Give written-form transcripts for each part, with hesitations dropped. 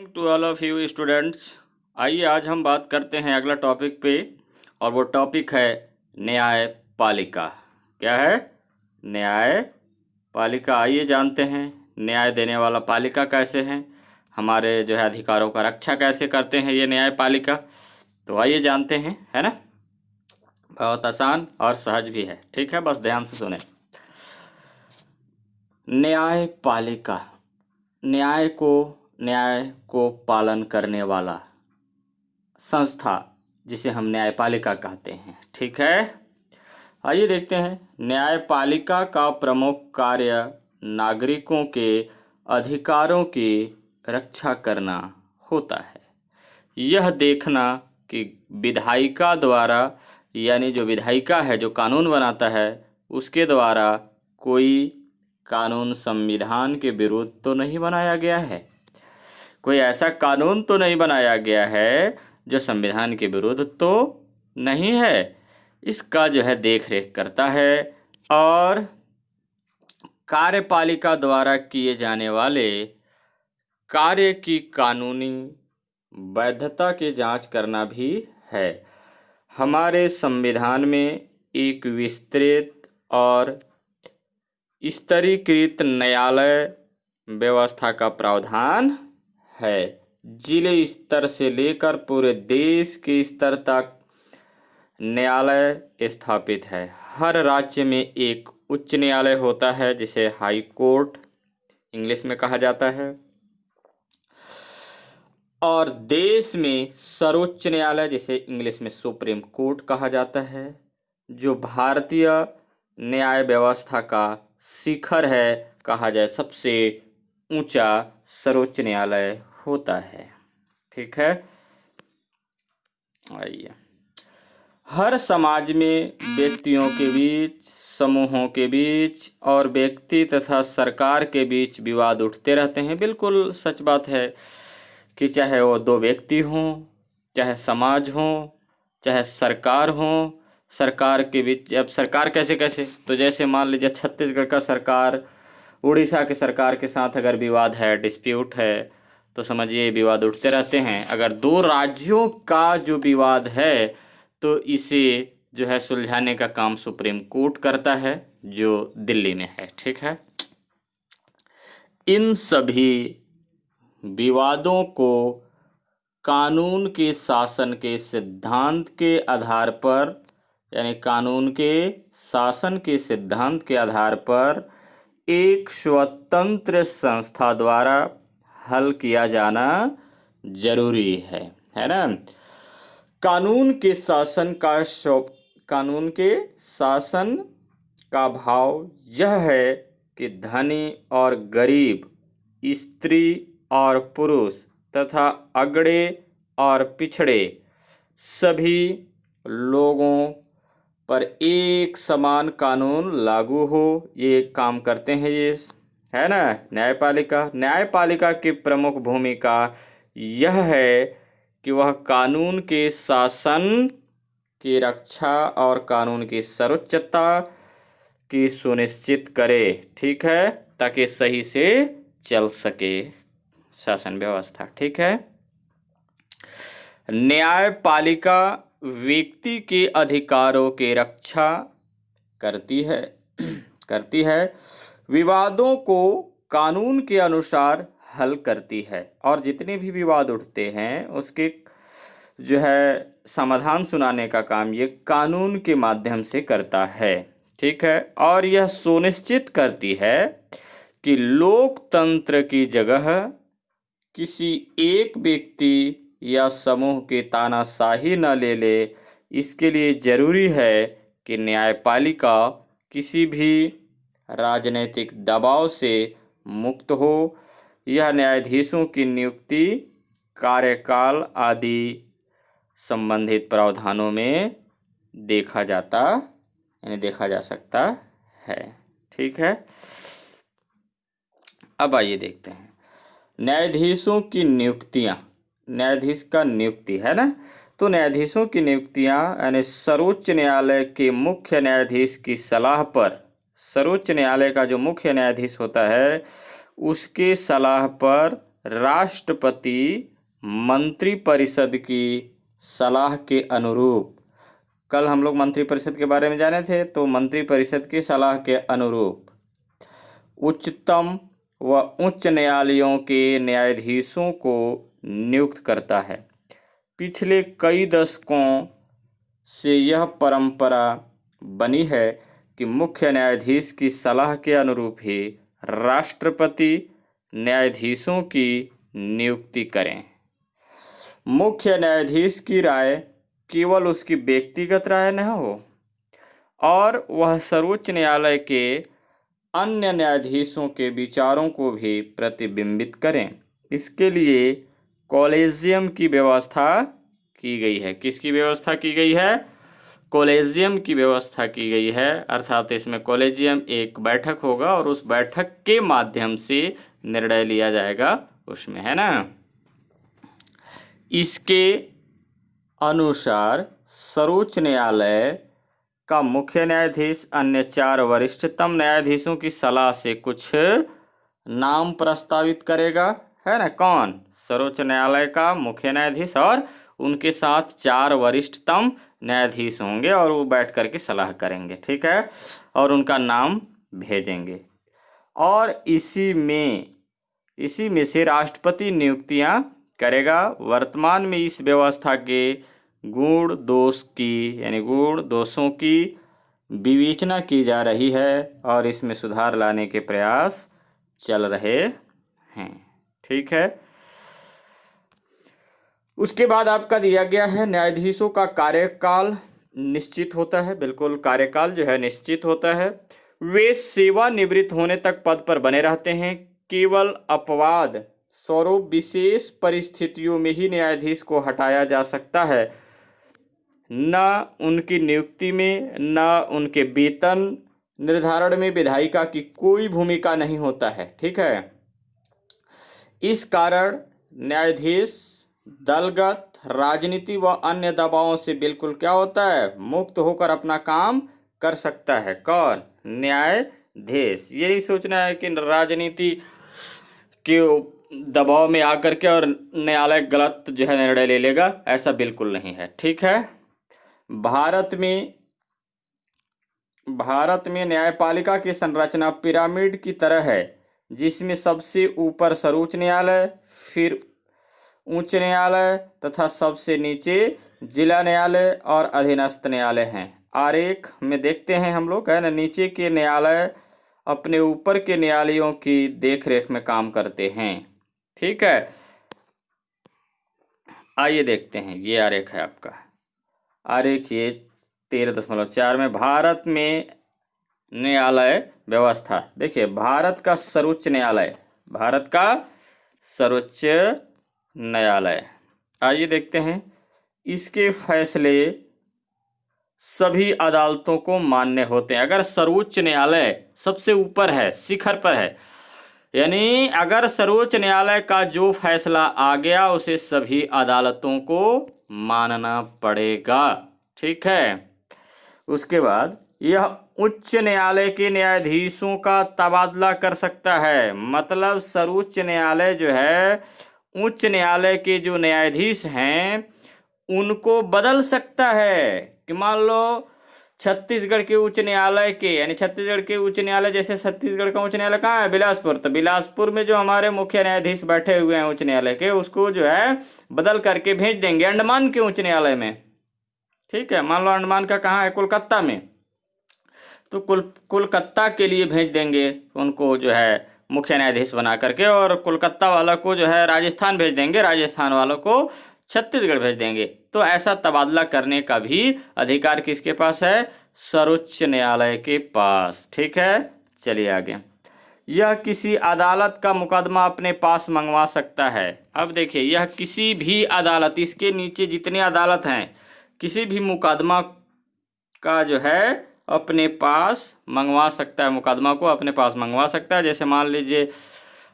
To all of you students. आइए आज हम बात करते हैं अगला टॉपिक पे, और वो टॉपिक है न्यायपालिका। क्या है? न्यायपालिका। आइए जानते हैं न्याय देने वाला पालिका कैसे हैं, हमारे जो है अधिकारों का रक्षा कैसे करते हैं ये न्यायपालिका। तो आइए जानते हैं, है ना। बहुत आसान और सहज भी है, ठीक है, बस ध्यान से सुने। न्यायपालिका न्याय को पालन करने वाला संस्था, जिसे हम न्यायपालिका कहते हैं, ठीक है। आइए देखते हैं। न्यायपालिका का प्रमुख कार्य नागरिकों के अधिकारों की रक्षा करना होता है। यह देखना कि विधायिका द्वारा, यानी जो विधायिका है, जो कानून बनाता है, उसके द्वारा कोई कानून संविधान के विरुद्ध तो नहीं बनाया गया है, कोई ऐसा कानून तो नहीं बनाया गया है जो संविधान के विरुद्ध तो नहीं है। इसका जो है देख रेख करता है, और कार्यपालिका द्वारा किए जाने वाले कार्य की कानूनी वैधता की जांच करना भी है। हमारे संविधान में एक विस्तृत और स्तरीकृत न्यायालय व्यवस्था का प्रावधान है। जिले स्तर से लेकर पूरे देश के स्तर तक न्यायालय स्थापित है। हर राज्य में एक उच्च न्यायालय होता है, जिसे हाई कोर्ट इंग्लिश में कहा जाता है, और देश में सर्वोच्च न्यायालय, जिसे इंग्लिश में सुप्रीम कोर्ट कहा जाता है, जो भारतीय न्याय व्यवस्था का शिखर है, कहा जाए सबसे ऊंचा सर्वोच्च न्यायालय होता है, ठीक है। आइए, हर समाज में व्यक्तियों के बीच, समूहों के बीच और व्यक्ति तथा सरकार के बीच विवाद उठते रहते हैं। बिल्कुल सच बात है कि चाहे वो दो व्यक्ति हों, चाहे समाज हो, चाहे सरकार हो, सरकार के बीच, अब सरकार कैसे कैसे, तो जैसे मान लीजिए छत्तीसगढ़ का सरकार उड़ीसा के सरकार के साथ अगर विवाद है, डिस्प्यूट है, तो समझिए विवाद उठते रहते हैं। अगर दो राज्यों का जो विवाद है, तो इसे जो है सुलझाने का काम सुप्रीम कोर्ट करता है, जो दिल्ली में है, ठीक है। इन सभी विवादों को कानून के शासन के सिद्धांत के आधार पर, यानी कानून के शासन के सिद्धांत के आधार पर एक स्वतंत्र संस्था द्वारा हल किया जाना जरूरी है ना। कानून के शासन का भाव यह है कि धनी और गरीब, स्त्री और पुरुष तथा अगड़े और पिछड़े सभी लोगों पर एक समान कानून लागू हो। ये काम करते हैं, ये है ना न्यायपालिका। न्यायपालिका की प्रमुख भूमिका यह है कि वह कानून के शासन की रक्षा और कानून की सर्वोच्चता की सुनिश्चित करे, ठीक है, ताकि सही से चल सके शासन व्यवस्था, ठीक है। न्यायपालिका व्यक्ति के अधिकारों की रक्षा करती है, विवादों को कानून के अनुसार हल करती है, और जितने भी विवाद उठते हैं उसके जो है समाधान सुनाने का काम ये कानून के माध्यम से करता है, ठीक है। और यह सुनिश्चित करती है कि लोकतंत्र की जगह किसी एक व्यक्ति या समूह की तानाशाही न ले ले। इसके लिए जरूरी है कि न्यायपालिका किसी भी राजनीतिक दबाव से मुक्त हो। यह न्यायाधीशों की नियुक्ति, कार्यकाल आदि संबंधित प्रावधानों में देखा जा सकता है, ठीक है। अब आइए देखते हैं न्यायाधीशों की नियुक्तियां। न्यायाधीश का नियुक्ति है ना, तो न्यायाधीशों की नियुक्तियां यानी सर्वोच्च न्यायालय के मुख्य न्यायाधीश की सलाह पर, सर्वोच्च न्यायालय का जो मुख्य न्यायाधीश होता है उसके सलाह पर राष्ट्रपति मंत्रिपरिषद की सलाह के अनुरूप, कल हम लोग मंत्रिपरिषद के बारे में जाने थे, तो मंत्रिपरिषद की सलाह के अनुरूप उच्चतम व उच्च न्यायालयों के न्यायाधीशों को नियुक्त करता है। पिछले कई दशकों से यह परंपरा बनी है कि मुख्य न्यायाधीश की सलाह के अनुरूप ही राष्ट्रपति न्यायाधीशों की नियुक्ति करें। मुख्य न्यायाधीश की राय केवल उसकी व्यक्तिगत राय न हो और वह सर्वोच्च न्यायालय के अन्य न्यायाधीशों के विचारों को भी प्रतिबिंबित करें। इसके लिए कॉलेजियम की व्यवस्था की गई है। किसकी व्यवस्था की गई है? कॉलेजियम की व्यवस्था की गई है, अर्थात इसमें कॉलेजियम एक बैठक होगा और उस बैठक के माध्यम से निर्णय लिया जाएगा उसमें, है ना। इसके अनुसार सर्वोच्च न्यायालय का मुख्य न्यायाधीश अन्य 4 वरिष्ठतम न्यायाधीशों की सलाह से कुछ नाम प्रस्तावित करेगा, है ना। कौन? सर्वोच्च न्यायालय का मुख्य न्यायाधीश और उनके साथ 4 वरिष्ठतम न्यायाधीश होंगे और वो बैठ करके सलाह करेंगे, ठीक है, और उनका नाम भेजेंगे। और इसी में से राष्ट्रपति नियुक्तियां करेगा। वर्तमान में इस व्यवस्था के गुण दोषों की विवेचना की जा रही है और इसमें सुधार लाने के प्रयास चल रहे हैं, ठीक है। उसके बाद आपका दिया गया है न्यायाधीशों का कार्यकाल निश्चित होता है। बिल्कुल, कार्यकाल जो है निश्चित होता है। वे सेवानिवृत्त होने तक पद पर बने रहते हैं। केवल अपवाद स्वरूप विशेष परिस्थितियों में ही न्यायाधीश को हटाया जा सकता है। न उनकी नियुक्ति में न उनके वेतन निर्धारण में विधायिका की कोई भूमिका नहीं होता है, ठीक है। इस कारण न्यायाधीश दलगत राजनीति व अन्य दबावों से बिल्कुल क्या होता है? मुक्त होकर अपना काम कर सकता है। कौन? न्यायाधीश। ये नहीं सोचना है कि राजनीति के दबाव में आकर के और न्यायालय गलत जो है निर्णय ले लेगा, ऐसा बिल्कुल नहीं है, ठीक है। भारत में न्यायपालिका की संरचना पिरामिड की तरह है, जिसमें सबसे ऊपर सर्वोच्च न्यायालय, फिर उच्च न्यायालय तथा सबसे नीचे जिला न्यायालय और अधीनस्थ न्यायालय हैं। आरेख में देखते हैं हम लोग, है ना। नीचे के न्यायालय अपने ऊपर के न्यायालयों की देखरेख में काम करते हैं, ठीक है। आइए देखते हैं, ये आरेख है आपका। आरेख ये 13.4 में भारत में न्यायालय व्यवस्था। देखिए, भारत का सर्वोच्च न्यायालय, आइए देखते हैं। इसके फैसले सभी अदालतों को मान्य होते हैं। अगर सर्वोच्च न्यायालय सबसे ऊपर है, शिखर पर है, यानी अगर सर्वोच्च न्यायालय का जो फैसला आ गया उसे सभी अदालतों को मानना पड़ेगा, ठीक है। उसके बाद यह उच्च न्यायालय के न्यायाधीशों का तबादला कर सकता है। मतलब सर्वोच्च न्यायालय जो है उच्च न्यायालय के जो न्यायाधीश हैं उनको बदल सकता है। कि मान लो छत्तीसगढ़ के उच्च न्यायालय के, यानी छत्तीसगढ़ के उच्च न्यायालय, जैसे छत्तीसगढ़ का उच्च न्यायालय कहाँ है? बिलासपुर। तो बिलासपुर में जो हमारे मुख्य न्यायाधीश बैठे हुए हैं उच्च न्यायालय के, उसको जो है बदल करके भेज देंगे अंडमान के उच्च न्यायालय में, ठीक है। मान लो अंडमान का कहाँ है? कोलकाता में। तो कोलकाता के लिए भेज देंगे उनको जो है मुख्य न्यायाधीश बना करके, और कोलकाता वाला को जो है राजस्थान भेज देंगे, राजस्थान वालों को छत्तीसगढ़ भेज देंगे। तो ऐसा तबादला करने का भी अधिकार किसके पास है? सर्वोच्च न्यायालय के पास, ठीक है। चलिए आगे। यह किसी अदालत का मुकदमा अपने पास मंगवा सकता है। अब देखिए, यह किसी भी अदालत, इसके नीचे जितने अदालत हैं, किसी भी मुकदमा का जो है अपने पास मंगवा सकता है, मुकदमा को अपने पास मंगवा सकता है। जैसे मान लीजिए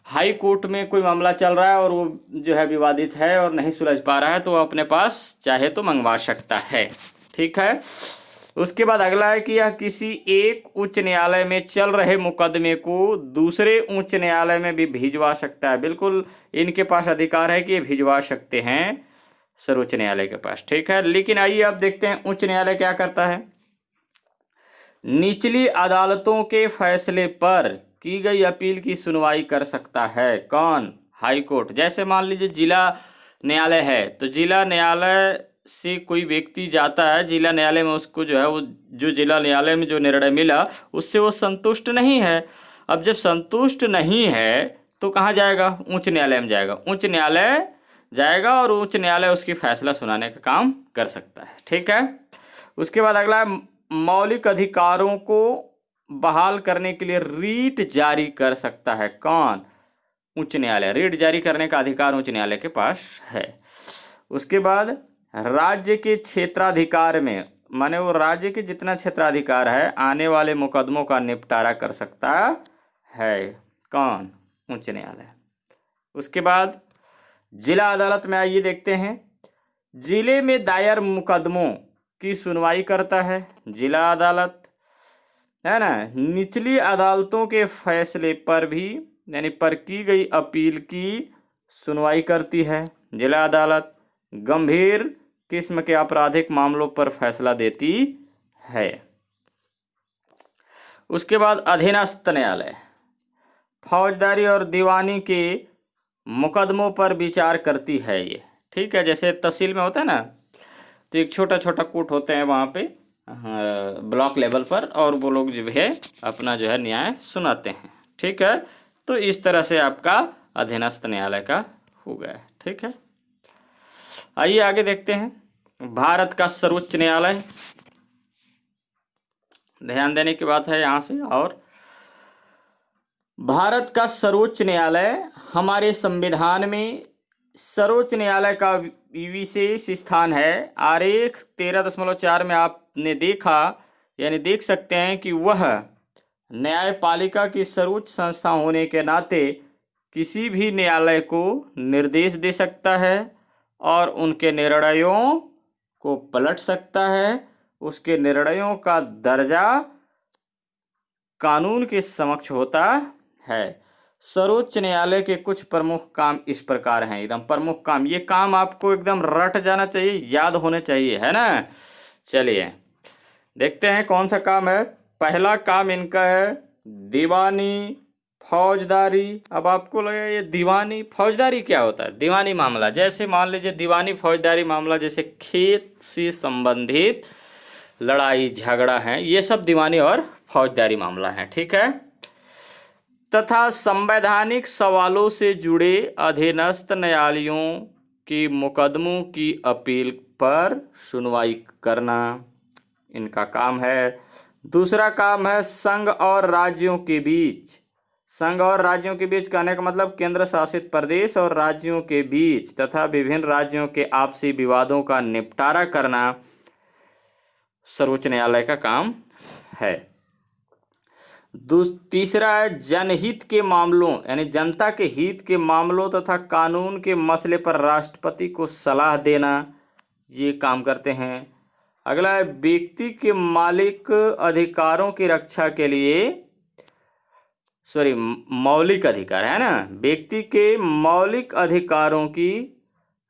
हाई कोर्ट में कोई मामला चल रहा है और वो जो है विवादित है और नहीं सुलझ पा रहा है, तो वो अपने पास चाहे तो मंगवा सकता है, ठीक है। उसके बाद अगला है कि यह किसी एक उच्च न्यायालय में चल रहे मुकदमे को दूसरे उच्च न्यायालय में भी भिजवा सकता है। बिल्कुल इनके पास अधिकार है कि ये भिजवा सकते हैं सर्वोच्च न्यायालय के पास, ठीक है। लेकिन आइए अब देखते हैं उच्च न्यायालय क्या करता है। निचली अदालतों के फैसले पर की गई अपील की सुनवाई कर सकता है कौन? High court. जैसे मान लीजिए जिला न्यायालय है, तो जिला न्यायालय से कोई व्यक्ति जाता है जिला न्यायालय में, उसको जो है वो जो जिला न्यायालय में जो निर्णय मिला उससे वो संतुष्ट नहीं है। अब जब संतुष्ट नहीं है तो कहाँ जाएगा? उच्च न्यायालय में जाएगा। उच्च न्यायालय जाएगा और उच्च न्यायालय उसकी फैसला सुनाने का काम कर सकता है, ठीक है। उसके बाद अगला है मौलिक अधिकारों को बहाल करने के लिए रीट जारी कर सकता है कौन? उच्च न्यायालय। रीट जारी करने का अधिकार उच्च न्यायालय के पास है। उसके बाद राज्य के क्षेत्राधिकार में, माने वो राज्य के जितना क्षेत्राधिकार है, आने वाले मुकदमों का निपटारा कर सकता है कौन? उच्च न्यायालय। उसके बाद जिला अदालत में आइए देखते हैं। जिले में दायर मुकदमों की सुनवाई करता है जिला अदालत, है ना। निचली अदालतों के फैसले पर भी, यानी पर की गई अपील की सुनवाई करती है जिला अदालत। गंभीर किस्म के आपराधिक मामलों पर फैसला देती है। उसके बाद अधीनस्थ न्यायालय फौजदारी और दीवानी के मुकदमों पर विचार करती है ये, ठीक है। जैसे तहसील में होता है ना, तो एक छोटा छोटा कोर्ट होते हैं वहाँ पे ब्लॉक लेवल पर, और वो लोग जो है अपना जो है न्याय सुनाते हैं, ठीक है। तो इस तरह से आपका अधीनस्थ न्यायालय का हो गया, ठीक है। आइए आगे देखते हैं। भारत का सर्वोच्च न्यायालय, ध्यान देने की बात है यहाँ से। और भारत का सर्वोच्च न्यायालय हमारे संविधान में सर्वोच्च न्यायालय का विशेष स्थान है। आरेख 13.4 में आपने देखा, यानी देख सकते हैं कि वह न्यायपालिका की सर्वोच्च संस्था होने के नाते किसी भी न्यायालय को निर्देश दे सकता है और उनके निर्णयों को पलट सकता है। उसके निर्णयों का दर्जा कानून के समक्ष होता है। सर्वोच्च न्यायालय के कुछ प्रमुख काम इस प्रकार हैं, एकदम प्रमुख काम। ये काम आपको एकदम रट जाना चाहिए, याद होने चाहिए, है ना। चलिए देखते हैं कौन सा काम है। पहला काम इनका है दीवानी फौजदारी। अब आपको लगेगा ये दीवानी फौजदारी क्या होता है? दीवानी मामला, जैसे मान लीजिए दीवानी फौजदारी मामला, जैसे खेत से संबंधित लड़ाई झगड़ा है, ये सब दीवानी और फौजदारी मामला है, ठीक है। तथा संवैधानिक सवालों से जुड़े अधीनस्थ न्यायालयों की मुकदमों की अपील पर सुनवाई करना इनका काम है। दूसरा काम है संघ और राज्यों के बीच, संघ और राज्यों के बीच कहने का मतलब केंद्र शासित प्रदेश और राज्यों के बीच तथा विभिन्न राज्यों के आपसी विवादों का निपटारा करना सर्वोच्च न्यायालय का काम है। तीसरा है जनहित के मामलों, यानी जनता के हित के मामलों तथा कानून के मसले पर राष्ट्रपति को सलाह देना, ये काम करते हैं। अगला है व्यक्ति के मालिक अधिकारों की रक्षा के लिए, मौलिक अधिकार, है ना, व्यक्ति के मौलिक अधिकारों की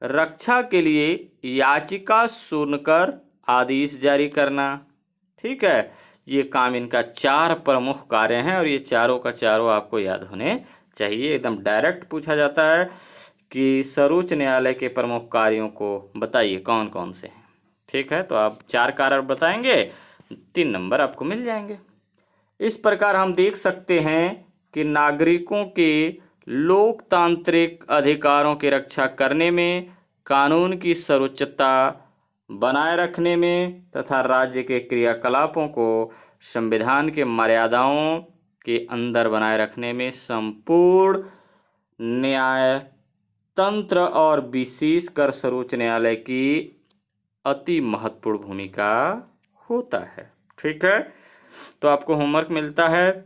रक्षा के लिए याचिका सुनकर आदेश जारी करना, ठीक है। ये काम इनका 4 प्रमुख कार्य हैं और ये चारों का चारों आपको याद होने चाहिए। एकदम डायरेक्ट पूछा जाता है कि सर्वोच्च न्यायालय के प्रमुख कार्यों को बताइए कौन कौन से हैं, ठीक है। तो आप 4 कार्य बताएंगे, 3 नंबर आपको मिल जाएंगे। इस प्रकार हम देख सकते हैं कि नागरिकों के लोकतांत्रिक अधिकारों की रक्षा करने में, कानून की सर्वोच्चता बनाए रखने में तथा राज्य के क्रियाकलापों को संविधान के मर्यादाओं के अंदर बनाए रखने में संपूर्ण न्याय तंत्र और विशेषकर सर्वोच्च न्यायालय की अति महत्वपूर्ण भूमिका होता है, ठीक है। तो आपको होमवर्क मिलता है,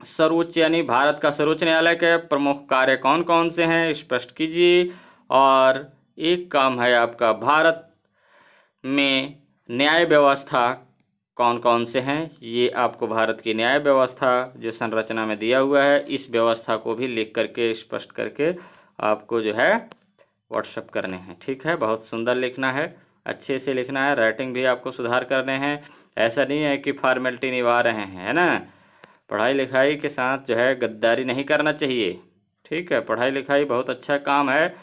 सर्वोच्च यानी भारत का सर्वोच्च न्यायालय के प्रमुख कार्य कौन कौन से हैं स्पष्ट कीजिए। और एक काम है आपका भारत में न्याय व्यवस्था कौन कौन से हैं, ये आपको भारत की न्याय व्यवस्था जो संरचना में दिया हुआ है, इस व्यवस्था को भी लिख करके स्पष्ट करके आपको जो है व्हाट्सएप करने हैं। ठीक है, बहुत सुंदर लिखना है, अच्छे से लिखना है, राइटिंग भी आपको सुधार करने हैं। ऐसा नहीं है कि फॉर्मेलिटी निभा रहे हैं, है ना। पढ़ाई लिखाई के साथ जो है गद्दारी नहीं करना चाहिए। ठीक है, पढ़ाई लिखाई बहुत अच्छा काम है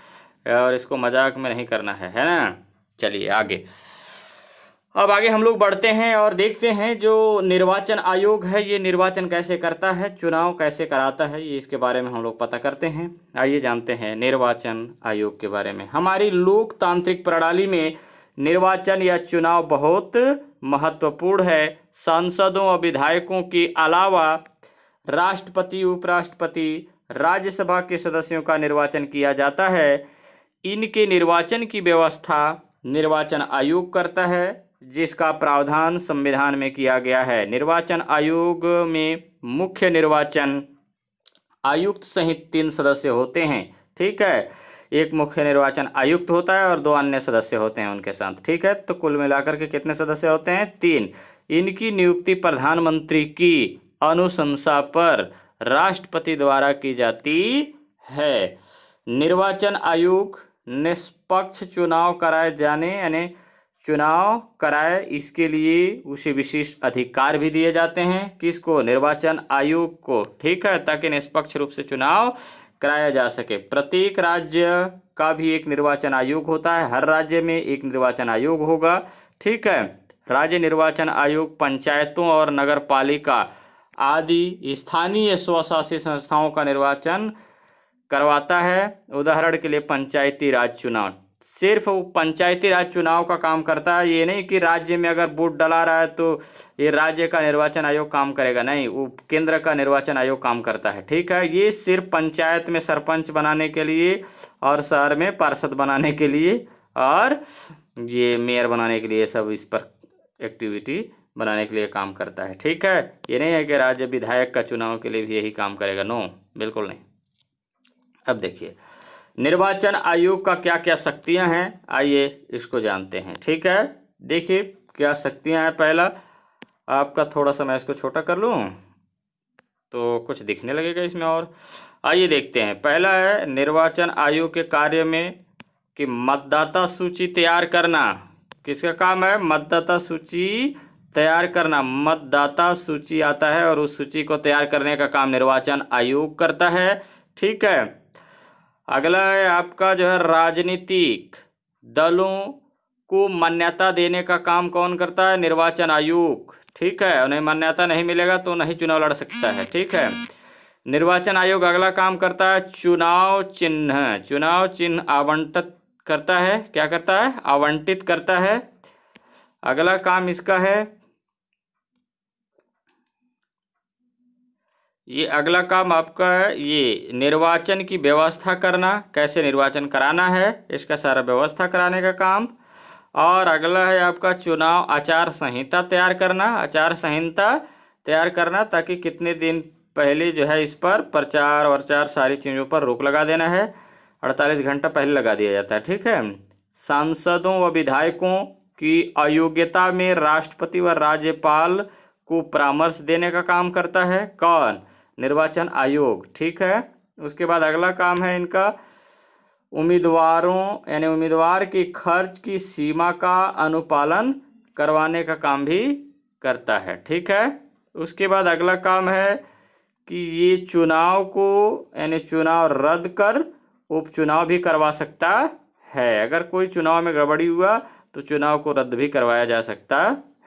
और इसको मजाक में नहीं करना है ना। चलिए आगे, अब आगे हम लोग बढ़ते हैं और देखते हैं जो निर्वाचन आयोग है ये निर्वाचन कैसे करता है, चुनाव कैसे कराता है, ये इसके बारे में हम लोग पता करते हैं। आइए जानते हैं निर्वाचन आयोग के बारे में। हमारी लोकतांत्रिक प्रणाली में निर्वाचन या चुनाव बहुत महत्वपूर्ण है। सांसदों और विधायकों के अलावा राष्ट्रपति, उपराष्ट्रपति, राज्यसभा के सदस्यों का निर्वाचन किया जाता है। इनके निर्वाचन की व्यवस्था निर्वाचन आयोग करता है, जिसका प्रावधान संविधान में किया गया है। निर्वाचन आयोग में मुख्य निर्वाचन आयुक्त सहित 3 सदस्य होते हैं। ठीक है, एक मुख्य निर्वाचन आयुक्त होता है और 2 अन्य सदस्य होते हैं उनके साथ। ठीक है, तो कुल मिलाकर के कितने सदस्य होते हैं? 3। इनकी नियुक्ति प्रधानमंत्री की अनुशंसा पर राष्ट्रपति द्वारा की जाती है। निर्वाचन आयोग निष्पक्ष चुनाव कराए जाने यानी चुनाव कराए, इसके लिए उसे विशेष अधिकार भी दिए जाते हैं। किसको? निर्वाचन आयोग को। ठीक है, ताकि निष्पक्ष रूप से चुनाव कराया जा सके। प्रत्येक राज्य का भी एक निर्वाचन आयोग होता है, हर राज्य में एक निर्वाचन आयोग होगा। ठीक है, राज्य निर्वाचन आयोग पंचायतों और नगर पालिका आदि स्थानीय स्वशासित संस्थाओं का निर्वाचन करवाता है। उदाहरण के लिए पंचायती राज चुनाव, सिर्फ वो पंचायती राज चुनाव का काम करता है। ये नहीं कि राज्य में अगर वोट डला रहा है तो ये राज्य का निर्वाचन आयोग काम करेगा, नहीं, वो केंद्र का निर्वाचन आयोग काम करता है। ठीक है, ये सिर्फ पंचायत में सरपंच बनाने के लिए और शहर में पार्षद बनाने के लिए और ये मेयर बनाने के लिए, सब इस पर एक्टिविटी बनाने के लिए काम करता है। ठीक है, ये नहीं है कि राज्य विधायक का चुनाव के लिए भी यही काम करेगा, नो, बिल्कुल नहीं। अब देखिए निर्वाचन आयोग का क्या क्या शक्तियां हैं, आइए इसको जानते हैं। ठीक है, देखिए क्या शक्तियां हैं। पहला आपका, थोड़ा सा मैं इसको छोटा कर लूं तो कुछ दिखने लगेगा इसमें और। आइए देखते हैं। पहला है निर्वाचन आयोग के कार्य में कि मतदाता सूची तैयार करना। किसका काम है? मतदाता सूची तैयार करना। मतदाता सूची आता है और उस सूची को तैयार करने का काम निर्वाचन आयोग करता है। ठीक है, अगला है आपका जो है राजनीतिक दलों को मान्यता देने का काम कौन करता है? निर्वाचन आयोग। ठीक है, उन्हें मान्यता नहीं मिलेगा तो नहीं चुनाव लड़ सकता है। ठीक है, निर्वाचन आयोग अगला काम करता है चुनाव चिन्ह। चुनाव चिन्ह आवंटित करता है। क्या करता है? आवंटित करता है। अगला काम इसका है, ये अगला काम आपका है ये निर्वाचन की व्यवस्था करना, कैसे निर्वाचन कराना है इसका सारा व्यवस्था कराने का काम। और अगला है आपका चुनाव आचार संहिता तैयार करना। आचार संहिता तैयार करना ताकि कितने दिन पहले जो है इस पर प्रचार वरचार सारी चीज़ों पर रोक लगा देना है। 48 घंटा पहले लगा दिया जाता है। ठीक है, सांसदों व विधायकों की अयोग्यता में राष्ट्रपति व राज्यपाल को परामर्श देने का काम करता है। कौन? निर्वाचन आयोग। ठीक है, उसके बाद अगला काम है इनका उम्मीदवारों यानी उम्मीदवार के खर्च की सीमा का अनुपालन करवाने का काम भी करता है। ठीक है, उसके बाद अगला काम है कि ये चुनाव को यानी चुनाव रद्द कर उपचुनाव भी करवा सकता है। अगर कोई चुनाव में गड़बड़ी हुआ तो चुनाव को रद्द भी करवाया जा सकता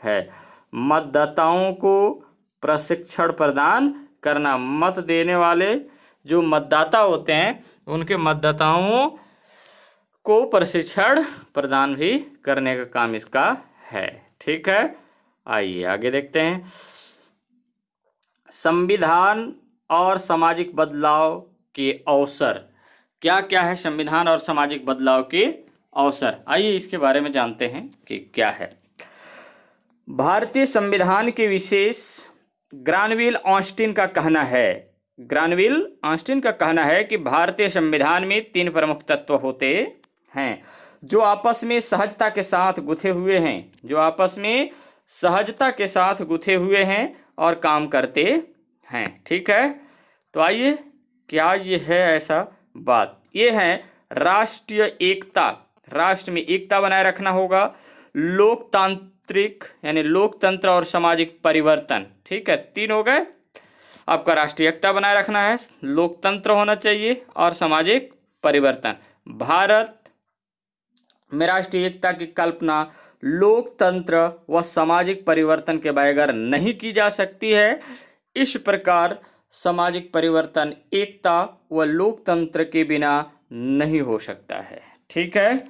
है। मतदाताओं को प्रशिक्षण प्रदान करना। मत देने वाले जो मतदाता होते हैं उनके मतदाताओं को प्रशिक्षण प्रदान भी करने का काम इसका है। ठीक है, आइए आगे देखते हैं। संविधान और सामाजिक बदलाव के अवसर। क्या क्या है संविधान और सामाजिक बदलाव के अवसर? आइए इसके बारे में जानते हैं कि क्या है। भारतीय संविधान के विशेष ग्रानविल ऑस्टिन का कहना है कि भारतीय संविधान में 3 प्रमुख तत्व होते हैं जो आपस में सहजता के साथ गुथे हुए हैं। जो आपस में सहजता के साथ गुथे हुए हैं और काम करते हैं। ठीक है, तो आइए, क्या ये है ऐसा बात? ये है राष्ट्रीय एकता। राष्ट्र में एकता बनाए रखना होगा, लोकतांत्रिक यानी लोकतंत्र और सामाजिक परिवर्तन। ठीक है, 3 हो गए। आपका राष्ट्रीय एकता बनाए रखना है, लोकतंत्र होना चाहिए और सामाजिक परिवर्तन। भारत में राष्ट्रीय एकता की कल्पना लोकतंत्र व सामाजिक परिवर्तन के बगैर नहीं की जा सकती है। इस प्रकार सामाजिक परिवर्तन एकता व लोकतंत्र के बिना नहीं हो सकता है। ठीक है,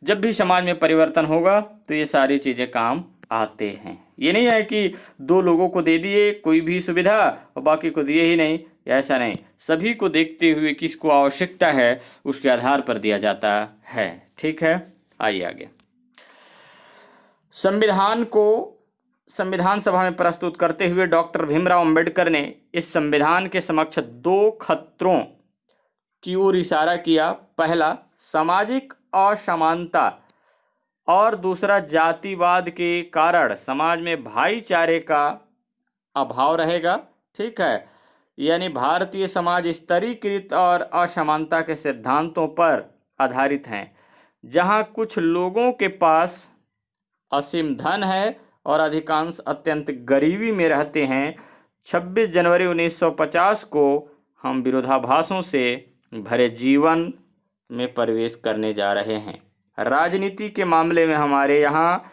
जब भी समाज में परिवर्तन होगा तो ये सारी चीजें काम आते हैं। ये नहीं है कि 2 लोगों को दे दिए कोई भी सुविधा और बाकी को दिए ही नहीं, ऐसा नहीं। सभी को देखते हुए किसको आवश्यकता है उसके आधार पर दिया जाता है। ठीक है, आइए आगे। संविधान को संविधान सभा में प्रस्तुत करते हुए डॉक्टर भीमराव अंबेडकर ने इस संविधान के समक्ष 2 खतरों की ओर इशारा किया। पहला, सामाजिक असमानता और दूसरा, जातिवाद के कारण समाज में भाईचारे का अभाव रहेगा। ठीक है, यानी भारतीय समाज स्तरीकृत और असमानता के सिद्धांतों पर आधारित हैं, जहां कुछ लोगों के पास असीम धन है और अधिकांश अत्यंत गरीबी में रहते हैं। 26 जनवरी 1950 को हम विरोधाभासों से भरे जीवन में प्रवेश करने जा रहे हैं। राजनीति के मामले में हमारे यहाँ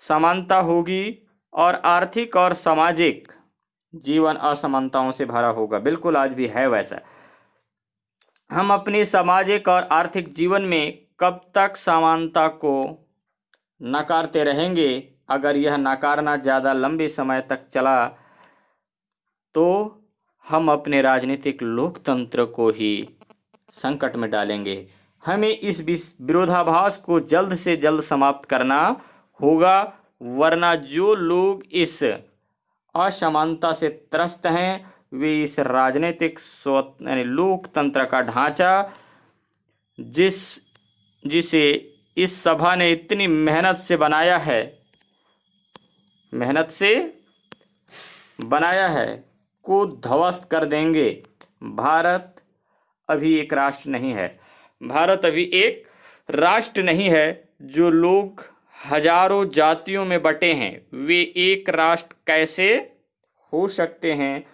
समानता होगी और आर्थिक और सामाजिक जीवन असमानताओं से भरा होगा। बिल्कुल आज भी है वैसा। हम अपने सामाजिक और आर्थिक जीवन में कब तक समानता को नकारते रहेंगे? अगर यह नकारना ज़्यादा लंबे समय तक चला तो हम अपने राजनीतिक लोकतंत्र को ही संकट में डालेंगे। हमें इस विरोधाभास को जल्द से जल्द समाप्त करना होगा, वरना जो लोग इस असमानता से त्रस्त हैं वे इस राजनीतिक यानी लोकतंत्र का ढांचा जिसे इस सभा ने इतनी मेहनत से बनाया है को ध्वस्त कर देंगे। भारत अभी एक राष्ट्र नहीं है। भारत अभी एक राष्ट्र नहीं है। जो लोग हजारों जातियों में बटे हैं वे एक राष्ट्र कैसे हो सकते हैं?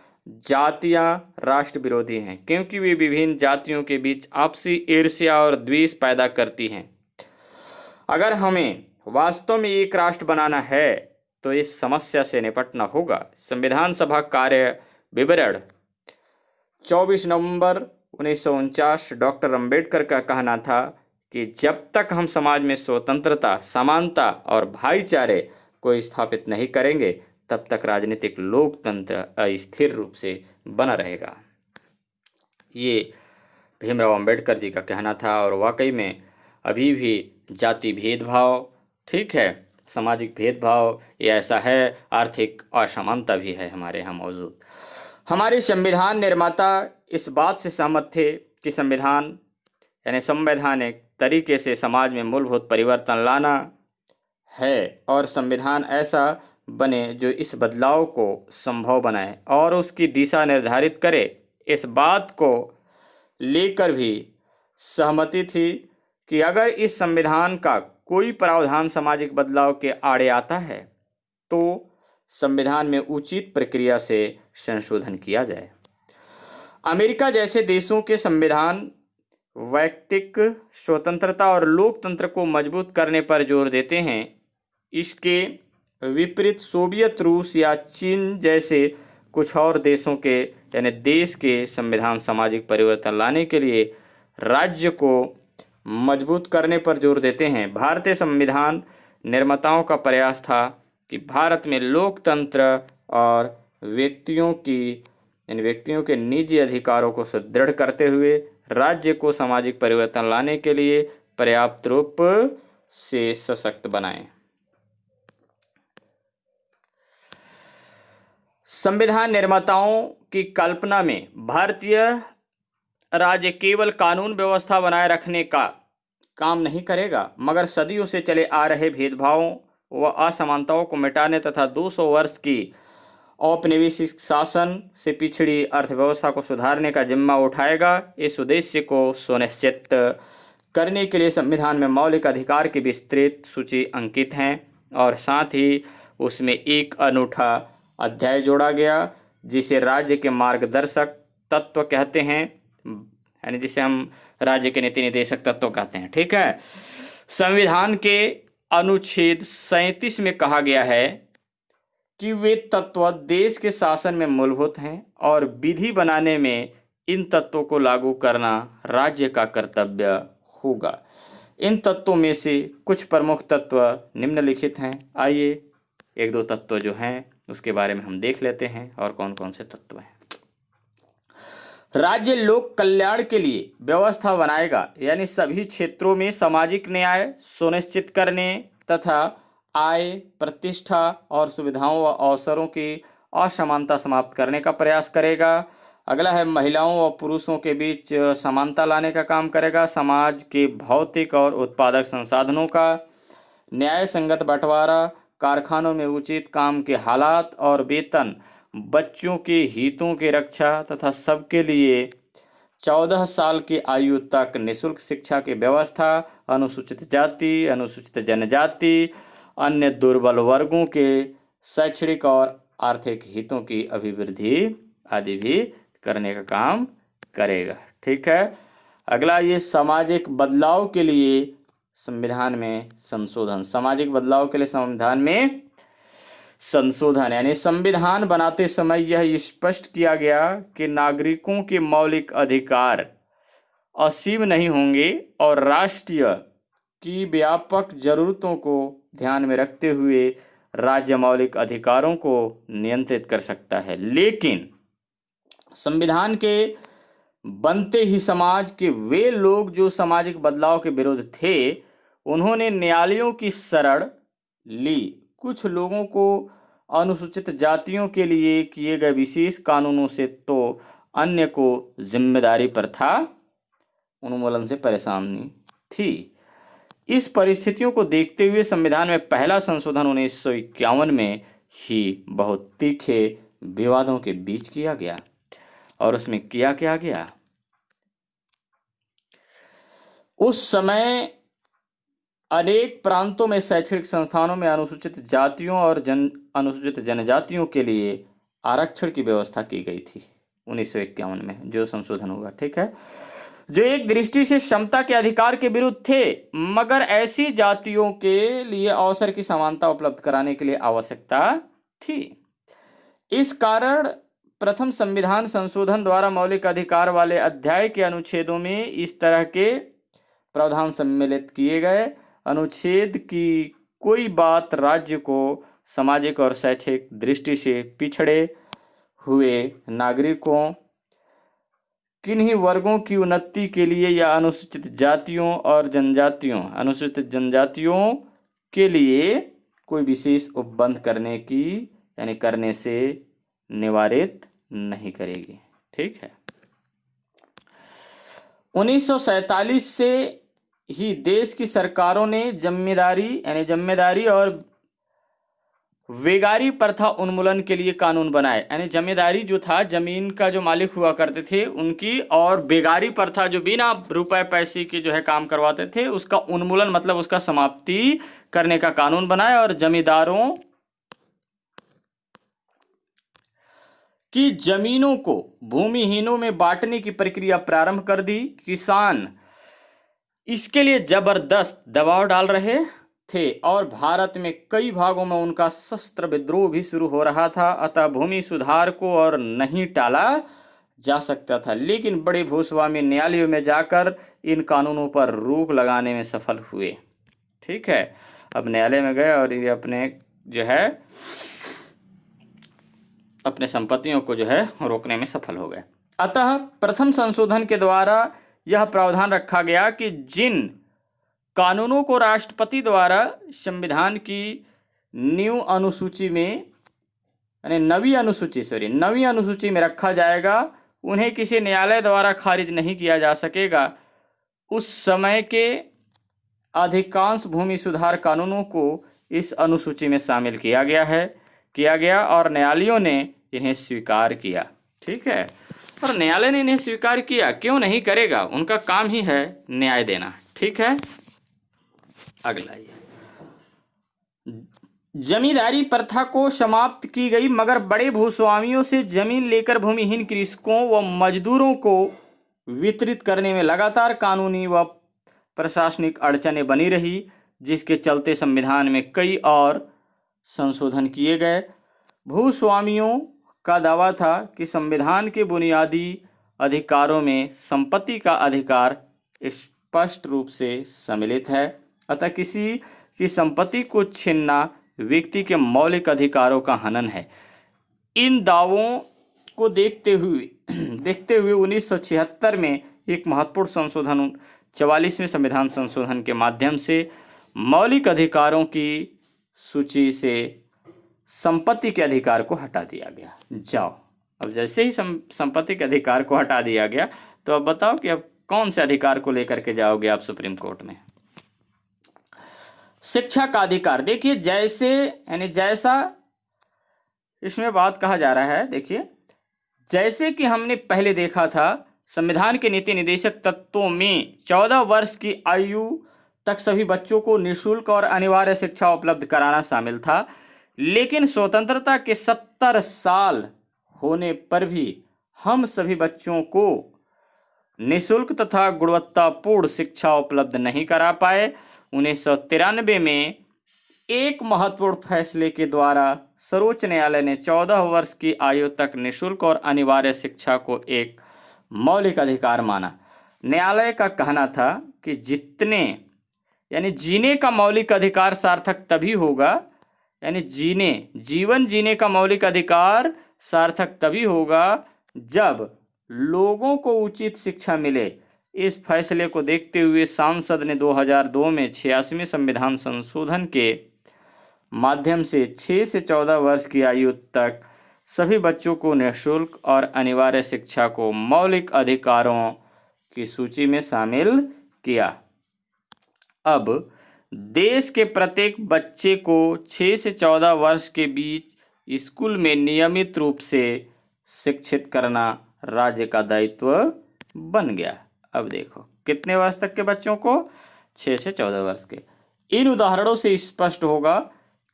जातियां राष्ट्र विरोधी हैं, क्योंकि वे विभिन्न जातियों के बीच आपसी ईर्ष्या और द्वेष पैदा करती हैं। अगर हमें वास्तव में एक राष्ट्र बनाना है तो इस समस्या से निपटना होगा। संविधान सभा कार्य विवरण 24 नवंबर 1949 डॉक्टर अंबेडकर का कहना था कि जब तक हम समाज में स्वतंत्रता, समानता और भाईचारे को स्थापित नहीं करेंगे तब तक राजनीतिक लोकतंत्र अस्थिर रूप से बना रहेगा। ये भीमराव अंबेडकर जी का कहना था और वाकई में अभी भी जाति भेदभाव, ठीक है, सामाजिक भेदभाव ये ऐसा है, आर्थिक असमानता भी है हमारे यहाँ मौजूद। हमारे संविधान निर्माता इस बात से सहमत थे कि संविधान यानी संवैधानिक तरीके से समाज में मूलभूत परिवर्तन लाना है और संविधान ऐसा बने जो इस बदलाव को संभव बनाए और उसकी दिशा निर्धारित करे। इस बात को लेकर भी सहमति थी कि अगर इस संविधान का कोई प्रावधान सामाजिक बदलाव के आड़े आता है तो संविधान में उचित प्रक्रिया से संशोधन किया जाए। अमेरिका जैसे देशों के संविधान वैयक्तिक स्वतंत्रता और लोकतंत्र को मजबूत करने पर जोर देते हैं। इसके विपरीत सोवियत रूस या चीन जैसे कुछ और देशों के यानी देश के संविधान सामाजिक परिवर्तन लाने के लिए राज्य को मजबूत करने पर जोर देते हैं। भारतीय संविधान निर्माताओं का प्रयास था कि भारत में लोकतंत्र और व्यक्तियों के निजी अधिकारों को सुदृढ़ करते हुए राज्य को सामाजिक परिवर्तन लाने के लिए पर्याप्त रूप से सशक्त बनाएं। संविधान निर्माताओं की कल्पना में भारतीय राज्य केवल कानून व्यवस्था बनाए रखने का काम नहीं करेगा, मगर सदियों से चले आ रहे भेदभावों व असमानताओं को मिटाने तथा 200 वर्ष की औपनिवेशिक शासन से पिछड़ी अर्थव्यवस्था को सुधारने का जिम्मा उठाएगा। इस उद्देश्य को सुनिश्चित करने के लिए संविधान में मौलिक अधिकार की विस्तृत सूची अंकित है और साथ ही उसमें एक अनूठा अध्याय जोड़ा गया जिसे राज्य के मार्गदर्शक तत्व कहते हैं, यानी जिसे हम राज्य के नीति निर्देशक तत्व कहते हैं। ठीक है। संविधान के अनुच्छेद 37 में कहा गया है कि वे तत्व देश के शासन में मूलभूत हैं और विधि बनाने में इन तत्वों को लागू करना राज्य का कर्तव्य होगा। इन तत्वों में से कुछ प्रमुख तत्व निम्नलिखित हैं। आइए एक दो तत्व जो हैं उसके बारे में हम देख लेते हैं और कौन कौन से तत्व हैं। राज्य लोक कल्याण के लिए व्यवस्था बनाएगा, यानी सभी क्षेत्रों में सामाजिक न्याय सुनिश्चित करने तथा आय, प्रतिष्ठा और सुविधाओं व अवसरों की असमानता समाप्त करने का प्रयास करेगा। अगला है महिलाओं व पुरुषों के बीच समानता लाने का काम करेगा। समाज के भौतिक और उत्पादक संसाधनों का न्याय संगत बंटवारा, कारखानों में उचित काम के हालात और वेतन, बच्चों के हितों की रक्षा तथा सबके लिए 14 साल की आयु तक निःशुल्क शिक्षा की व्यवस्था, अनुसूचित जाति, अनुसूचित जनजाति, अन्य दुर्बल वर्गों के शैक्षणिक और आर्थिक हितों की अभिवृद्धि आदि भी करने का काम करेगा। ठीक है। अगला ये सामाजिक बदलाव के लिए संविधान में संशोधन। सामाजिक बदलाव के लिए संविधान में संशोधन, यानी संविधान बनाते समय यह स्पष्ट किया गया कि नागरिकों के मौलिक अधिकार असीम नहीं होंगे और राष्ट्रीय की व्यापक जरूरतों को ध्यान में रखते हुए राज्य मौलिक अधिकारों को नियंत्रित कर सकता है। लेकिन संविधान के बनते ही समाज के वे लोग जो सामाजिक बदलाव के विरुद्ध थे, उन्होंने न्यायालयों की शरण ली। कुछ लोगों को अनुसूचित जातियों के लिए किए गए विशेष कानूनों से तो अन्य को जिम्मेदारी प्रथा उन्मूलन से परेशानी थी। इस परिस्थितियों को देखते हुए संविधान में पहला संशोधन 1951 में ही बहुत तीखे विवादों के बीच किया गया। और उसमें किया क्या गया? उस समय अनेक प्रांतों में शैक्षणिक संस्थानों में अनुसूचित जातियों और अनुसूचित जनजातियों के लिए आरक्षण की व्यवस्था की गई थी 1951 में जो संशोधन हुआ। ठीक है। जो एक दृष्टि से क्षमता के अधिकार के विरुद्ध थे, मगर ऐसी जातियों के लिए अवसर की समानता उपलब्ध कराने के लिए आवश्यकता थी। इस कारण प्रथम संविधान संशोधन द्वारा मौलिक अधिकार वाले अध्याय के अनुच्छेदों में इस तरह के प्रावधान सम्मिलित किए गए। अनुच्छेद की कोई बात राज्य को सामाजिक और शैक्षिक दृष्टि से पिछड़े हुए नागरिकों, किन्हीं वर्गों की उन्नति के लिए या अनुसूचित जातियों और अनुसूचित जनजातियों के लिए कोई विशेष उपबंध करने से निवारित नहीं करेगी। ठीक है। 1947 से ही देश की सरकारों ने जमींदारी और वेगारी प्रथा उन्मूलन के लिए कानून बनाए। यानी जमींदारी जो था, जमीन का जो मालिक हुआ करते थे उनकी, और बेगारी प्रथा जो बिना रुपए पैसे के जो है काम करवाते थे, उसका उन्मूलन मतलब उसका समाप्ति करने का कानून बनाए और जमींदारों की जमीनों को भूमिहीनों में बांटने की प्रक्रिया प्रारंभ कर दी। किसान इसके लिए जबरदस्त दबाव डाल रहे थे और भारत में कई भागों में उनका शस्त्र विद्रोह भी शुरू हो रहा था। अतः भूमि सुधार को और नहीं टाला जा सकता था, लेकिन बड़े भूस्वामी न्यायालयों में जाकर इन कानूनों पर रोक लगाने में सफल हुए। ठीक है। अब न्यायालय में गए और ये अपने संपत्तियों को रोकने में सफल हो गए। अतः प्रथम संशोधन के द्वारा यह प्रावधान रखा गया कि जिन कानूनों को राष्ट्रपति द्वारा संविधान की नवी अनुसूची में रखा जाएगा, उन्हें किसी न्यायालय द्वारा खारिज नहीं किया जा सकेगा। उस समय के अधिकांश भूमि सुधार कानूनों को इस अनुसूची में शामिल किया गया और न्यायालयों ने इन्हें स्वीकार किया। ठीक है, और न्यायालय ने इन्हें स्वीकार किया, क्यों नहीं करेगा, उनका काम ही है न्याय देना। ठीक है, अगला ये जमींदारी प्रथा को समाप्त की गई, मगर बड़े भूस्वामियों से जमीन लेकर भूमिहीन कृषकों व मजदूरों को वितरित करने में लगातार कानूनी व प्रशासनिक अड़चनें बनी रही, जिसके चलते संविधान में कई और संशोधन किए गए। भूस्वामियों का दावा था कि संविधान के बुनियादी अधिकारों में संपत्ति का अधिकार स्पष्ट रूप से सम्मिलित है, अतः किसी की संपत्ति को छीनना व्यक्ति के मौलिक अधिकारों का हनन है। इन दावों को देखते हुए 1976 में एक महत्वपूर्ण संशोधन 44वें संविधान संशोधन के माध्यम से मौलिक अधिकारों की सूची से संपत्ति के अधिकार को हटा दिया गया। जाओ, अब जैसे ही संपत्ति के अधिकार को हटा दिया गया, तो अब बताओ कि अब कौन से अधिकार को लेकर के जाओगे आप सुप्रीम कोर्ट में। शिक्षा का अधिकार, देखिए जैसा इसमें बात कहा जा रहा है। देखिए, जैसे कि हमने पहले देखा था, संविधान के नीति निर्देशक तत्वों में 14 वर्ष की आयु तक सभी बच्चों को निःशुल्क और अनिवार्य शिक्षा उपलब्ध कराना शामिल था, लेकिन स्वतंत्रता के 70 साल होने पर भी हम सभी बच्चों को निःशुल्क तथा गुणवत्तापूर्ण शिक्षा उपलब्ध नहीं करा पाए। 1993 में एक महत्वपूर्ण फैसले के द्वारा सर्वोच्च न्यायालय ने 14 वर्ष की आयु तक निःशुल्क और अनिवार्य शिक्षा को एक मौलिक अधिकार माना। न्यायालय का कहना था कि जीने का मौलिक अधिकार सार्थक तभी होगा, जीवन जीने का मौलिक अधिकार सार्थक तभी होगा जब लोगों को उचित शिक्षा मिले। इस फैसले को देखते हुए सांसद ने 2002 में 86वें संविधान संशोधन के माध्यम से 6 से 14 वर्ष की आयु तक सभी बच्चों को निःशुल्क और अनिवार्य शिक्षा को मौलिक अधिकारों की सूची में शामिल किया। अब देश के प्रत्येक बच्चे को 6 से 14 वर्ष के बीच स्कूल में नियमित रूप से शिक्षित करना राज्य का दायित्व बन गया। अब देखो, कितने वर्ष तक के बच्चों को, 6 से 14 वर्ष के। इन उदाहरणों से स्पष्ट होगा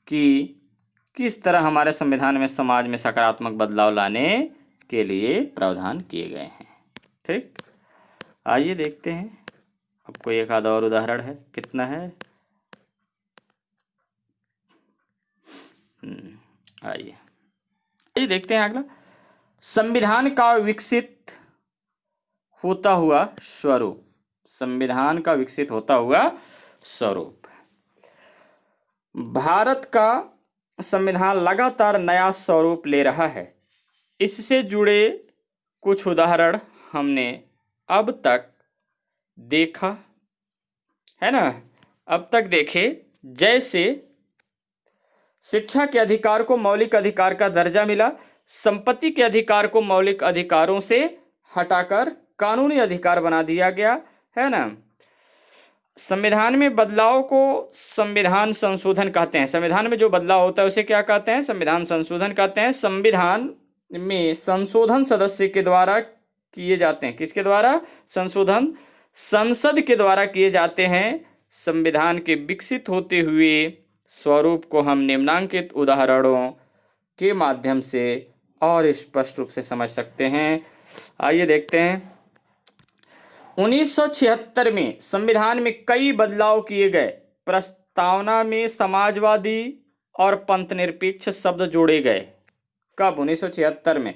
कि किस तरह हमारे संविधान में समाज में सकारात्मक बदलाव लाने के लिए प्रावधान किए गए हैं। ठीक, आइए देखते हैं, आपको एक आधा और उदाहरण है। कितना है, आइए देखते हैं अगला। संविधान का विकसित होता हुआ स्वरूप, संविधान का विकसित होता हुआ स्वरूप। भारत का संविधान लगातार नया स्वरूप ले रहा है। इससे जुड़े कुछ उदाहरण हमने अब तक देखा है ना, अब तक देखे। जैसे शिक्षा के अधिकार को मौलिक अधिकार का दर्जा मिला, संपत्ति के अधिकार को मौलिक अधिकारों से हटाकर कानूनी अधिकार बना दिया गया है ना। संविधान में बदलाव को संविधान संशोधन कहते हैं। संविधान में जो बदलाव होता है उसे क्या कहते हैं, संविधान संशोधन कहते हैं। संविधान में संशोधन सदस्य के द्वारा किए जाते हैं। किसके द्वारा, संशोधन संसद के द्वारा किए जाते हैं। संविधान के विकसित होते हुए स्वरूप को हम निम्नांकित उदाहरणों के माध्यम से और स्पष्ट रूप से समझ सकते हैं। आइए देखते हैं। 1976 में संविधान में कई बदलाव किए गए। प्रस्तावना में समाजवादी और पंथनिरपेक्ष शब्द जोड़े गए। कब, 1976 में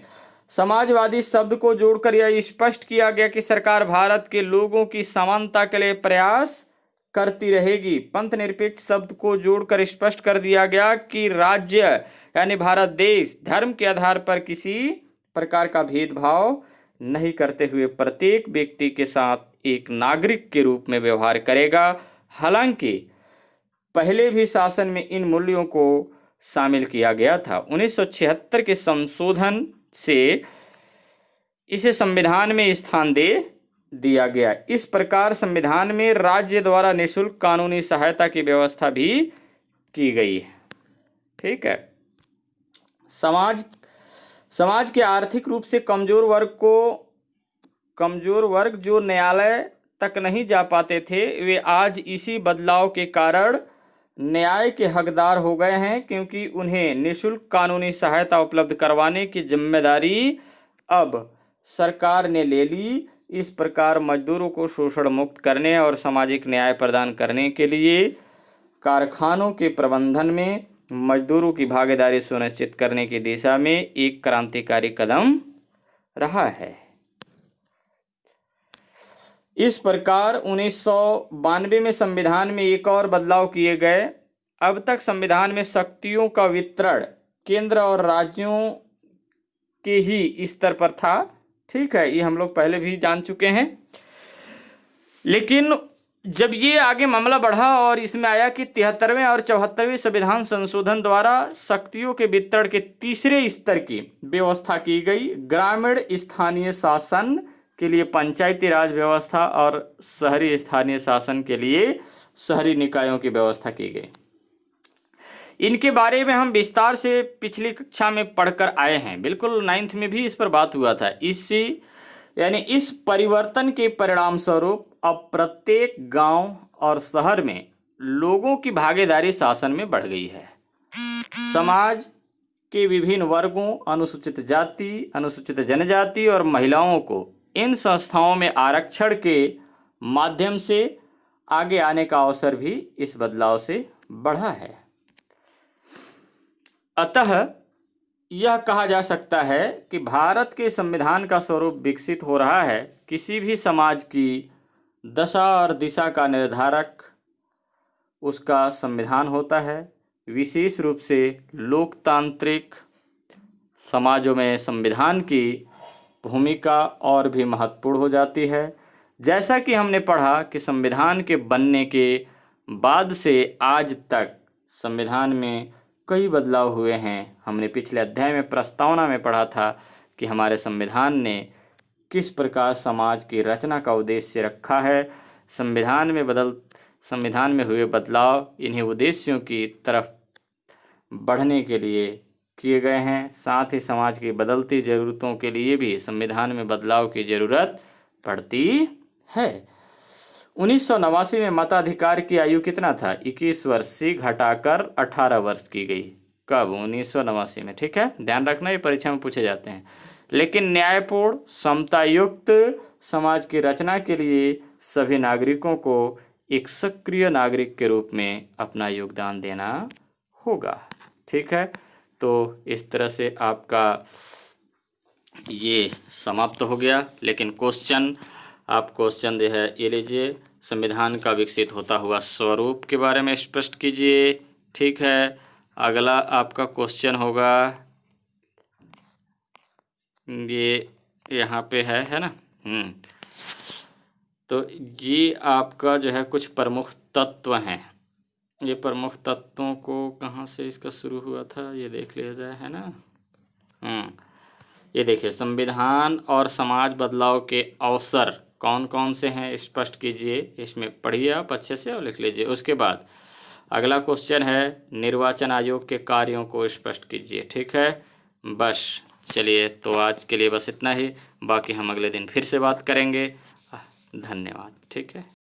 समाजवादी शब्द को जोड़कर यह स्पष्ट किया गया कि सरकार भारत के लोगों की समानता के लिए प्रयास करती रहेगी। पंथनिरपेक्ष शब्द को जोड़कर स्पष्ट कर दिया गया कि राज्य यानी भारत देश धर्म के आधार पर किसी प्रकार का भेदभाव नहीं करते हुए प्रत्येक व्यक्ति के साथ एक नागरिक के रूप में व्यवहार करेगा। हालांकि पहले भी शासन में इन मूल्यों को शामिल किया गया था। 1976 के संशोधन से इसे संविधान में स्थान दे दिया गया। इस प्रकार संविधान में राज्य द्वारा निःशुल्क कानूनी सहायता की व्यवस्था भी की गई है। ठीक है। समाज के आर्थिक रूप से कमजोर वर्ग जो न्यायालय तक नहीं जा पाते थे, वे आज इसी बदलाव के कारण न्याय के हकदार हो गए हैं, क्योंकि उन्हें निःशुल्क कानूनी सहायता उपलब्ध करवाने की जिम्मेदारी अब सरकार ने ले ली। इस प्रकार मजदूरों को शोषण मुक्त करने और सामाजिक न्याय प्रदान करने के लिए कारखानों के प्रबंधन में मजदूरों की भागीदारी सुनिश्चित करने की दिशा में एक क्रांतिकारी कदम रहा है। इस प्रकार 1992 में संविधान में एक और बदलाव किए गए। अब तक संविधान में शक्तियों का वितरण केंद्र और राज्यों के ही स्तर पर था। ठीक है, ये हम लोग पहले भी जान चुके हैं। लेकिन जब ये आगे मामला बढ़ा और इसमें आया कि 73वें और 74वें संविधान संशोधन द्वारा शक्तियों के वितरण के तीसरे स्तर की व्यवस्था की गई। ग्रामीण स्थानीय शासन के लिए पंचायती राज व्यवस्था और शहरी स्थानीय शासन के लिए शहरी निकायों की व्यवस्था की गई। इनके बारे में हम विस्तार से पिछली कक्षा में पढ़कर आए हैं। बिल्कुल 9th में भी इस पर बात हुआ था। इस परिवर्तन के परिणाम स्वरूप अब प्रत्येक गांव और शहर में लोगों की भागीदारी शासन में बढ़ गई है। समाज के विभिन्न वर्गों, अनुसूचित जाति, अनुसूचित जनजाति और महिलाओं को इन संस्थाओं में आरक्षण के माध्यम से आगे आने का अवसर भी इस बदलाव से बढ़ा है। अतः यह कहा जा सकता है कि भारत के संविधान का स्वरूप विकसित हो रहा है। किसी भी समाज की दशा और दिशा का निर्धारक उसका संविधान होता है। विशेष रूप से लोकतांत्रिक समाजों में संविधान की भूमिका और भी महत्वपूर्ण हो जाती है। जैसा कि हमने पढ़ा कि संविधान के बनने के बाद से आज तक संविधान में कई बदलाव हुए हैं। हमने पिछले अध्याय में प्रस्तावना में पढ़ा था कि हमारे संविधान ने किस प्रकार समाज की रचना का उद्देश्य रखा है। संविधान में हुए बदलाव इन्हीं उद्देश्यों की तरफ बढ़ने के लिए किए गए हैं। साथ ही समाज की बदलती ज़रूरतों के लिए भी संविधान में बदलाव की ज़रूरत पड़ती है। 1989 में मताधिकार की आयु कितना था? 21 वर्ष से घटाकर 18 वर्ष की गई। कब? 1989 में। ठीक है, ध्यान रखना, ये परीक्षा में पूछे जाते हैं। लेकिन न्यायपूर्ण समतायुक्त समाज की रचना के लिए सभी नागरिकों को एक सक्रिय नागरिक के रूप में अपना योगदान देना होगा। ठीक है, तो इस तरह से आपका ये समाप्त हो गया। लेकिन आप क्वेश्चन जो है ये लीजिए, संविधान का विकसित होता हुआ स्वरूप के बारे में स्पष्ट कीजिए। ठीक है, अगला आपका क्वेश्चन होगा, ये यहाँ पे है ना। तो ये आपका जो है कुछ प्रमुख तत्व हैं। ये प्रमुख तत्वों को कहाँ से इसका शुरू हुआ था ये देख लिया जाए, है ना। ये देखिए, संविधान और समाज बदलाव के अवसर कौन कौन से हैं स्पष्ट कीजिए। इसमें पढ़िए आप अच्छे से और लिख लीजिए। उसके बाद अगला क्वेश्चन है, निर्वाचन आयोग के कार्यों को स्पष्ट कीजिए। ठीक है, बस चलिए, तो आज के लिए बस इतना ही। बाकी हम अगले दिन फिर से बात करेंगे। धन्यवाद। ठीक है।